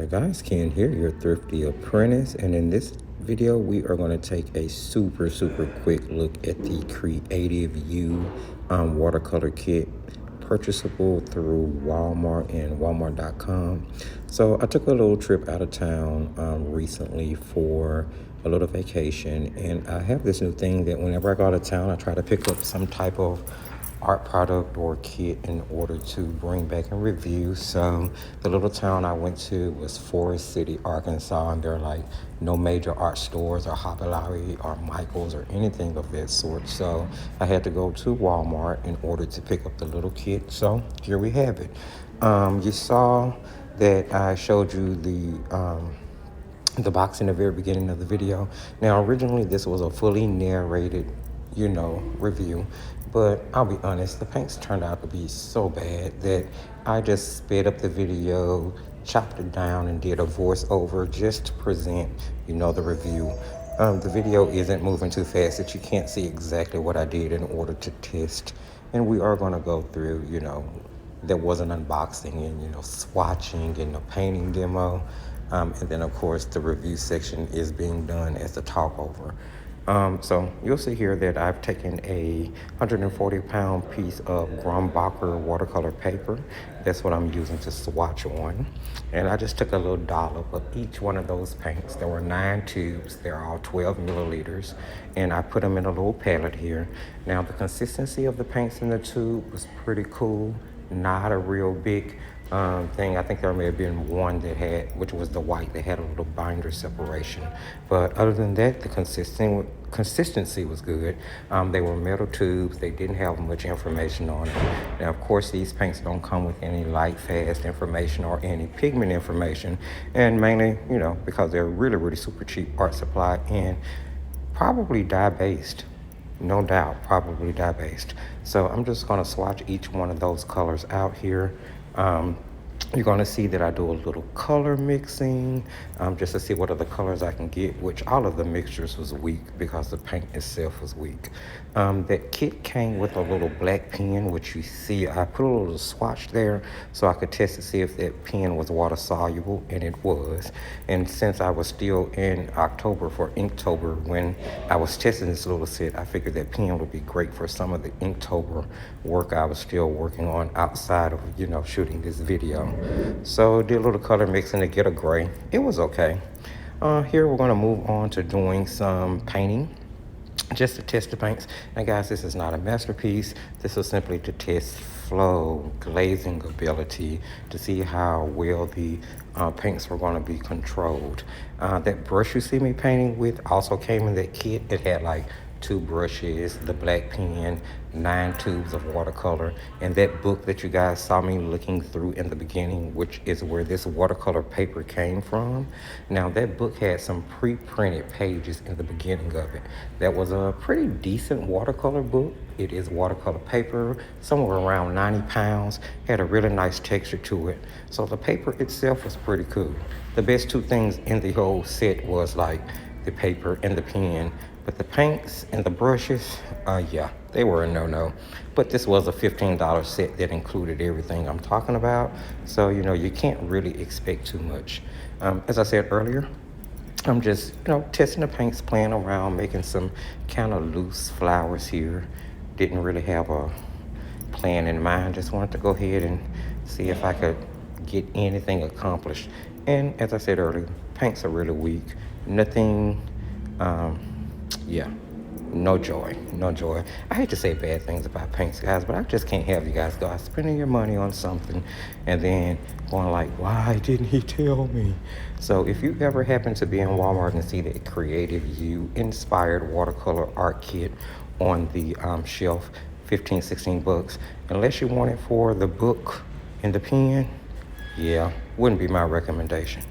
Guys, Ken here, your thrifty apprentice, and in this video we are going to take a super quick look at the Creative You watercolor kit, purchasable through Wal-Mart and Walmart.com. So I took a little trip out of town recently for a little vacation, and I have this new thing that whenever I go out of town I try to pick up some type of art product or kit in order to bring back and review. So the little town I went to was Forest City, Arkansas, and there are like no major art stores or Hobby Lobby or Michael's or anything of that sort. So I had to go to Walmart in order to pick up the little kit. So here we have it. You saw that I showed you the box in the very beginning of the video. Now originally this was a fully narrated review, but I'll be honest, the paints turned out to be so bad that I just sped up the video, chopped it down, and did a voiceover just to present the review. The video isn't moving too fast that you can't see exactly what I did in order to test, and we are going to go through there was an unboxing and swatching and a painting demo, and then of course the review section is being done as a talkover. So you'll see here that I've taken a 140-pound piece of Grumbacher watercolor paper. That's what I'm using to swatch on. And I just took a little dollop of each one of those paints. There were 9 tubes. They're all 12 milliliters. And I put them in a little palette here. Now, the consistency of the paints in the tube was pretty cool. Not a real big thing. I think there may have been one that had, which was the white, that had a little binder separation. But other than that, the consistency was good. They were metal tubes. They didn't have much information on it. Now, of course, these paints don't come with any light fast information or any pigment information, and mainly, because they're really super cheap art supply and probably dye-based. No doubt, probably dye-based. So I'm just going to swatch each one of those colors out here. You're going to see that I do a little color mixing just to see what other colors I can get, which all of the mixtures was weak because the paint itself was weak. That kit came with a little black pen, which you see I put a little swatch there so I could test to see if that pen was water soluble, and it was. And since I was still in October for Inktober when I was testing this little set, I figured that pen would be great for some of the Inktober work I was still working on outside of shooting this video. So did a little color mixing to get a gray. It was okay. Here we're going to move on to doing some painting just to test the paints. Now guys, this is not a masterpiece. This is simply to test flow, glazing ability, to see how well the paints were going to be controlled. That brush you see me painting with also came in that kit. It had like 2 brushes, the black pen, 9 tubes of watercolor, and that book that you guys saw me looking through in the beginning, which is where this watercolor paper came from. Now that book had some pre-printed pages in the beginning of it. That was a pretty decent watercolor book. It is watercolor paper, somewhere around 90 pounds, had a really nice texture to it. So the paper itself was pretty cool. The best 2 things in the whole set was like the paper and the pen. But the paints and the brushes, yeah, they were a no-no. But this was a $15 set that included everything I'm talking about. So, you can't really expect too much. As I said earlier, I'm just, testing the paints, playing around, making some kind of loose flowers here. Didn't really have a plan in mind. Just wanted to go ahead and see if I could get anything accomplished. And as I said earlier, paints are really weak. Nothing... yeah, no joy. I hate to say bad things about paints, guys, but I just can't have you guys go out spending your money on something and then going like, why didn't he tell me? So if you ever happen to be in Walmart and see that Creative You inspired watercolor art kit on the shelf, 15, 16 bucks, unless you want it for the book and the pen, yeah, wouldn't be my recommendation.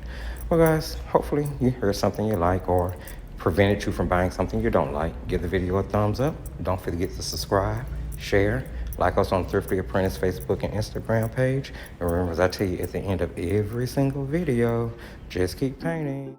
Well, guys, hopefully you heard something you like or prevented you from buying something you don't like. Give the video a thumbs up. Don't forget to subscribe, share, like us on Thrifty Apprentice Facebook and Instagram page. And remember, as I tell you at the end of every single video, just keep painting.